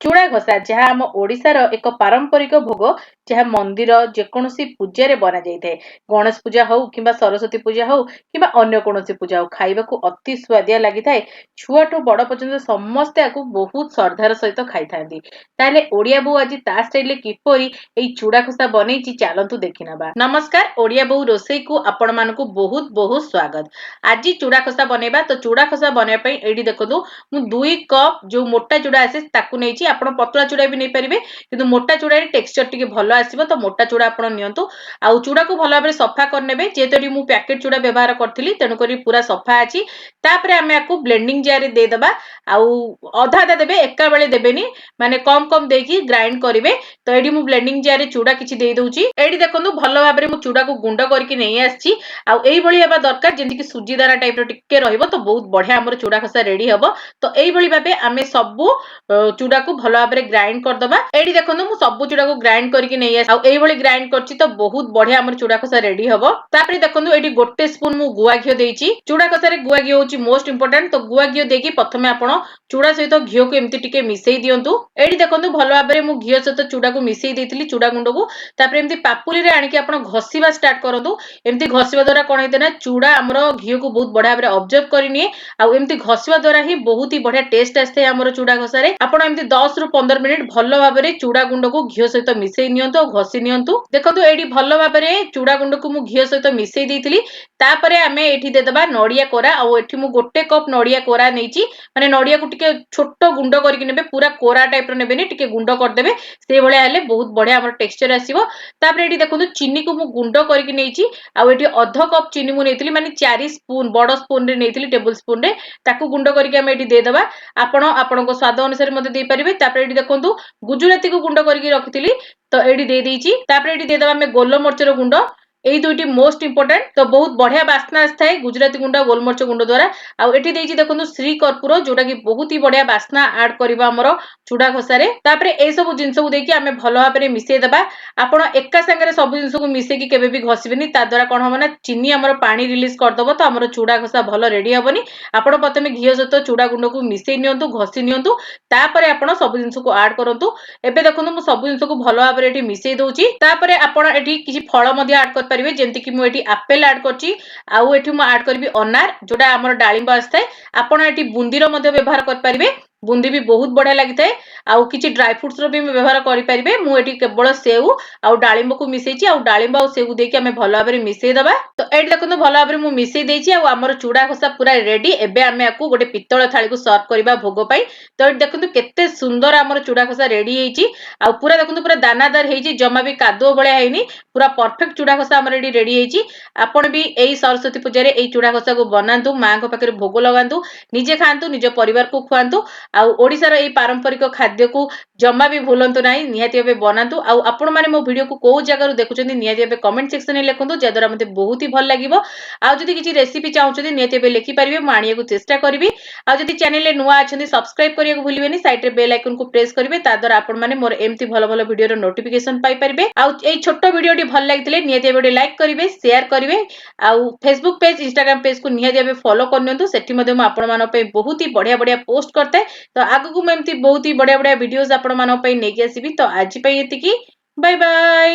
ଚୁଡ଼ା ଘଷା ଯାହା ଆମ ଓଡ଼ିଶାର ଏକ ପାରମ୍ପରିକ ଭୋଗ ଯାହା ମନ୍ଦିର ଯେକୌଣସି ପୂଜାରେ ବନାଯାଇଥାଏ। ଗଣେଶ ପୂଜା ହଉ କିମ୍ବା ସରସ୍ୱତୀ ପୂଜା ହଉ କିମ୍ବା ଅନ୍ୟ କୌଣସି ପୂଜା ହଉ ଖାଇବାକୁ ଅତି ସୁଆଦିଆ ଲାଗିଥାଏ। ଛୁଆଠୁ ବଡ଼ ପର୍ଯ୍ୟନ୍ତ ସମସ୍ତେ ଆକୁ ବହୁତ ଶ୍ରଦ୍ଧାର ସହିତ ଖାଇଥାନ୍ତି। ତାହେଲେ ଓଡ଼ିଆ ବୋଉ ଆଜି ତା ଷ୍ଟାଇଲରେ କିପରି ଏଇ ଚୁଡ଼ା ଘଷା ବନେଇଛି ଚାଲନ୍ତୁ ଦେଖିନେବା। ନମସ୍କାର, ଓଡ଼ିଆ ବୋଉ ରୋଷେଇକୁ ଆପଣମାନଙ୍କୁ ବହୁତ ବହୁତ ସ୍ୱାଗତ। ଆଜି ଚୁଡ଼ା ଘଷା ବନେଇବା। ତ ଚୁଡ଼ା ଘଷା ବନେଇବା ପାଇଁ ଏଇଠି ଦେଖନ୍ତୁ ମୁଁ 2 କପ୍ ଯୋଉ ମୋଟା ଚୁଡ଼ା ଆସେ ତାକୁ ନେଇଛି। ଆପଣ ପତଳା ଚୁଡ଼ା ବି ନେଇପାରିବେ, କିନ୍ତୁ ମୋଟା ଚୁଡ଼ାରେ ଟେକ୍ସଚର ଟିକେ ଭଲ ଆସିବ, ତ ମୋଟା ଚୁଡ଼ା ଆପଣ ନିଅନ୍ତୁ। ଆଉ ଚୁଡ଼ାକୁ ଭଲ ଭାବରେ ସଫା କରିନେବେ। ଯେହେତୁ ଏଠି ମୁଁ ପ୍ୟାକେଟ ଚୁଡ଼ା ବ୍ୟବହାର କରିଥିଲି ତେଣୁକରି ପୁରା ସଫା ଅଛି। ତାପରେ ଆମେ ଆକୁ ବ୍ଲେଣ୍ଡିଂ ଜାରରେ ଦେଇଦେବା। ଆଉ ଅଧା ଅଧା ଦେବେ, ଏକା ବେଳେ ଦେବେନି, ମାନେ କମ କମ ଦେଇକି ଗ୍ରାଇଣ୍ଡ କରିବେ। ତ ଏଠି ମୁଁ ବ୍ଲେଣ୍ଡିଂ ଜାରରେ ଚୁଡ଼ା କିଛି ଦେଇ ଦଉଛି। ଏଠି ଦେଖନ୍ତୁ ଭଲ ଭାବରେ ମୁଁ ଚୁଡ଼ାକୁ ଗୁଣ୍ଡ କରିକି ନେଇ ଆସିଛି। ଆଉ ଏଇଭଳି ହେବା ଦରକାର ଯେମିତି କି ସୁଜି ଦାନା ଟାଇପର ଟିକେ ରହିବ, ତ ବହୁତ ବଢିଆ ଆମର ଚୁଡ଼ା ଘଷା ରେଡି ହବ। ତ ଏଇଭଳି ଭାବେ ଆମେ ସବୁ ଚୁଡ଼ାକୁ ଭଲ ଭାବରେ ଗ୍ରାଇଣ୍ଡ କରିଦବା। ଏଇଠି ଦେଖନ୍ତୁ ମୁଁ ସବୁ ଚୁଡ଼ାକୁ ଗ୍ରାଇଣ୍ଡ କରିକି ନେଇ ଆସି, ଆଉ ଏଇଭଳି ଗ୍ରାଇଣ୍ଡ କରିଛି, ତ ବହୁତ ବଢିଆ ଆମର ଚୁଡ଼ା ଘଷା ରେଡି ହବ। ତାପରେ ଦେଖନ୍ତୁ ଏଠି 1 ସ୍ପୁନ ମୁଁ ଗୁଆ ଘିଅ ଦେଇଛି। ଚୁଡ଼ା ଘଷାରେ ଗୁଆ ଘିଅ ହଉଛି ମୋଷ୍ଟ ଇମ୍ପୋର୍ଟାଣ୍ଟ। ତ ଗୁଆ ଘିଅ ଦେଇକି ପ୍ରଥମେ ଆପଣ ଚୁଡ଼ା ସହିତ ଘିଅକୁ ଏମିତି ଟିକେ ମିଶେଇ ଦିଅନ୍ତୁ। ଏଇଠି ଦେଖନ୍ତୁ ଭଲ ଭାବରେ ମୁଁ ଘିଅ ସହିତ ଚୁଡ଼ାକୁ ମିଶେଇ ଦେଇଥିଲି, ଚୁଡ଼ା ଗୁଣ୍ଡକୁ। ତାପରେ ଏମିତି ପାପୁଲିରେ ଆଣିକି ଆପଣ ଘଷିବା ଷ୍ଟାର୍ଟ କରନ୍ତୁ। ଏମିତି ଘଷିବା ଦ୍ୱାରା କଣ ହେଇଥାଏ ନା ଚୁଡ଼ା ଆମର ଘିଅକୁ ବହୁତ ବଢିଆ ଭାବରେ ଅବଜର୍ଭ କରିନିଏ। ଆଉ ଏମିତି ଘଷିବା ଦ୍ୱାରା ହିଁ ବହୁତ ହି ବଢିଆ ଟେଷ୍ଟ ଆସିଥାଏ ଆମର ଚୁଡ଼ା ଘଷାରେ। ଆପଣ ଏମିତି 10 ରୁ 15 ମିନିଟ ଭଲ ଭାବରେ ଚୁଡ଼ା ଗୁଣ୍ଡକୁ ଘିଅ ସହିତ ମିଶେଇ ନିଅନ୍ତୁ ଆଉ ଘଷି ନିଅନ୍ତୁ। ଦେଖନ୍ତୁ ଏଇଠି ଭଲ ଭାବରେ ଚୁଡ଼ା ଗୁଣ୍ଡକୁ ମୁଁ ଘିଅ ସହିତ ମିଶେଇ ଦେଇଥିଲି। ତାପରେ ଆମେ ଏଠି ଦେଇଦେବା ନଡିଆ କୋରା। ଆଉ ଏଠି ମୁଁ 1 କପ୍ ନଡିଆ କୋରା ନେଇଛି। ମାନେ ନଡିଆକୁ ଟିକେ ଛୋଟ ଗୁଣ୍ଡ କରିକି ନେବେ, ପୁରା କୋରା ଟାଇପର ନେବେନି, ଟିକେ ଗୁଣ୍ଡ କରିଦେବେ। ସେଇଭଳିଆ ହେଲେ ବହୁତ ବଢିଆ ଆମର ଟେକ୍ସଚର ଆସିବ। ତାପରେ ଏଠି ଦେଖନ୍ତୁ ଚିନିକୁ ମୁଁ ଗୁଣ୍ଡ କରିକି ନେଇଛି। ଆଉ ଏଠି ଅଧ କପ୍ ଚିନି ମୁଁ ନେଇଥିଲି, ମାନେ 4 ସ୍ପୁନ ବଡ ସ୍ପୁନରେ ନେଇଥିଲି, ଟେବୁଲ ସ୍ପୁନରେ। ତାକୁ ଗୁଣ୍ଡ କରିକି ଆମେ ଏଠି ଦେଇଦେବା। ଆପଣ ଆପଣଙ୍କ ସ୍ୱାଦ ଅନୁସାରେ ମଧ୍ୟ ଦେଇପାରିବେ। ତାପରେ ଏଠି ଦେଖନ୍ତୁ ଗୁଜୁରାତିକୁ ଗୁଣ୍ଡ କରିକି ରଖିଥିଲି, ତ ଏଠି ଦେଇଦେଇଛି। ତାପରେ ଏଠି ଦେଇଦେବା ଆମେ ଗୋଲମରିଚର ଗୁଣ୍ଡ। ଏଇ ଦୁଇଟି ମୋଷ୍ଟ ଇମ୍ପୋର୍ଟାଣ୍ଟ। ତ ବହୁତ ବଢିଆ ବାସ୍ନା ଆସିଥାଏ ଗୁଜୁରାତି ଗୁଣ୍ଡ ଆଉ ଗୋଲମରିଚ ଗୁଣ୍ଡ ଦ୍ୱାରା। ଆଉ ଏଠି ଦେଇଛି ଦେଖନ୍ତୁ ଶ୍ରୀ କର୍ପୂର, ଯୋଉଟା କି ବହୁତ ହି ବଢିଆ ବାସ୍ନା ଆଡ କରିବ ଆମର ଚୁଡ଼ା ଘଷାରେ। ତାପରେ ଏଇ ସବୁ ଜିନିଷକୁ ଦେଇକି ଆମେ ଭଲ ଭାବରେ ମିଶେଇ ଦେବା। ଆପଣ ଏକା ସାଙ୍ଗରେ ସବୁ ଜିନିଷକୁ ମିଶେଇକି କେବେ ବି ଘଷିବେନି, ତା ଦ୍ୱାରା କଣ ହବ ନା ଚିନି ଆମର ପାଣି ରିଲିଜ କରିଦବ, ତ ଆମର ଚୁଡ଼ା ଘଷା ଭଲ ରେଡି ହବନି। ଆପଣ ପ୍ରଥମେ ଘିଅ ସହିତ ଚୁଡ଼ା ଗୁଣ୍ଡକୁ ମିଶେଇ ନିଅନ୍ତୁ, ଘଷି ନିଅନ୍ତୁ। ତାପରେ ଆପଣ ସବୁ ଜିନିଷକୁ ଆଡ କରନ୍ତୁ। ଏବେ ଦେଖନ୍ତୁ ମୁଁ ସବୁ ଜିନିଷକୁ ଭଲ ଭାବରେ ଏଠି ମିଶେଇ ଦଉଛି। ତାପରେ ଆପଣ ଏଠି କିଛି ଫଳ ମଧ୍ୟ ଆଡ କରିପାରିବେ, ଯେମିତି କି ମୁଁ ଏଠି ଆପେଲ ଆଡ କରିଛି। ଆଉ ଏଠି ମୁଁ ଆଡ କରିବି ଅନାର, ଯୋଉଟା ଆମର ଡାଳିମ୍ବ ଆସିଥାଏ। ଆପଣ ଏଠି ବୁନ୍ଦିର ମଧ୍ୟ ବ୍ୟବହାର କରିପାରିବେ, ବୁନ୍ଦି ବି ବହୁତ ବଢିଆ ଲାଗିଥାଏ। ଆଉ କିଛି ଡ୍ରାଇ ଫ୍ରୁଟ୍ସ ର ବି ବ୍ୟବହାର କରିପାରିବେ। ମୁଁ ଏଠି କେବଳ ସେଉ ଆଉ ଡାଳିମ୍ବକୁ ମିଶେଇଛି। ଆଉ ଡାଳିମ୍ବ ଆଉ ସେଉ ଦେଇକି ଆମେ ଭଲ ଭାବରେ ମିଶେଇ ଦବା। ତ ଏଇଠି ଦେଖନ୍ତୁ ଭଲ ଭାବରେ ମୁଁ ମିଶେଇ ଦେଇଛି। ଆଉ ଆମର ଚୁଡ଼ା ଘଷା ପୁରା ରେଡି। ଏବେ ଆମେ ଆକୁ ଗୋଟେ ପିତ୍ତଳ ଥାଳିକୁ ସର୍ଭ କରିବା ଭୋଗ ପାଇଁ। ତ ଏଠି ଦେଖନ୍ତୁ କେତେ ସୁନ୍ଦର ଆମର ଚୁଡ଼ା ଘଷା ରେଡି ହେଇଛି। ଆଉ ପୁରା ଦେଖନ୍ତୁ ପୁରା ଦାନାଦାର ହେଇଛି, ଜମା ବି କାଦୁଅ ଭଳିଆ ହେଇନି। ପୁରା ପରଫେକ୍ଟ ଚୁଡ଼ା ଘଷା ଆମର ଏଠି ରେଡି ହେଇଛି। ଆପଣ ବି ଏଇ ସରସ୍ୱତୀ ପୂଜାରେ ଏଇ ଚୁଡ଼ା ଘଷାକୁ ବନାନ୍ତୁ, ମାଙ୍କ ପାଖରେ ଭୋଗ ଲଗାନ୍ତୁ, ନିଜେ ଖାଆନ୍ତୁ, ନିଜ ପରିବାରକୁ ଖୁଆନ୍ତୁ। ଆଉ ଓଡ଼ିଶାର ଏଇ ପାରମ୍ପରିକ ଖାଦ୍ୟକୁ ଜମା ବି ଭୁଲନ୍ତୁ ନାହିଁ, ନିହାତି ଭାବେ ବନାନ୍ତୁ। ଆଉ ଆପଣମାନେ ମୋ ଭିଡ଼ିଓକୁ କୋଉ ଜାଗାରୁ ଦେଖୁଛନ୍ତି ନିହାତି ଭାବେ କମେଣ୍ଟ ସେକ୍ସନରେ ଲେଖନ୍ତୁ, ଯାହାଦ୍ୱାରା ମୋତେ ବହୁତ ହି ଭଲ ଲାଗିବ। ଆଉ ଯଦି କିଛି ରେସିପି ଚାହୁଁଛନ୍ତି ନିହାତି ଭାବେ ଲେଖିପାରିବେ, ମୁଁ ଆଣିବାକୁ ଚେଷ୍ଟା କରିବି। ଆଉ ଯଦି ଚ୍ୟାନେଲରେ ନୂଆ ଅଛନ୍ତି ସବସ୍କ୍ରାଇବ କରିବାକୁ ଭୁଲିବେନି, ସାଇଡରେ ବେଲ୍ ଆଇକନକୁ ପ୍ରେସ୍ କରିବେ, ତା ଦ୍ୱାରା ଆପଣମାନେ ମୋର ଏମିତି ଭଲ ଭଲ ଭିଡ଼ିଓର ନୋଟିଫିକେସନ ପାଇପାରିବେ। ଆଉ ଏଇ ଛୋଟ ଭିଡ଼ିଓଟି ଭଲ ଲାଗିଥିଲେ ନିହାତି ଭାବେ ଲାଇକ୍ କରିବେ, ସେୟାର କରିବେ। ଆଉ ଫେସବୁକ୍ ପେଜ, ଇନଷ୍ଟାଗ୍ରାମ ପେଜକୁ ନିହାତି ଭାବେ ଫଲୋ କରିନିଅନ୍ତୁ, ସେଠି ମଧ୍ୟ ମୁଁ ଆପଣମାନଙ୍କ ପାଇଁ ବହୁତ ହି ବଢିଆ ବଢିଆ ପୋଷ୍ଟ କରିଥାଏ। ତ ଆଗକୁ ମୁଁ ଏମିତି ବହୁତ ହି ବଢିଆ ବଢିଆ ଭିଡ଼ିଓଜ ଆପଣମାନଙ୍କ ପାଇଁ ନେଇକି ଆସିବି। ତ ଆଜି ପାଇଁ ଏତିକି, ବାଏ ବାଏ।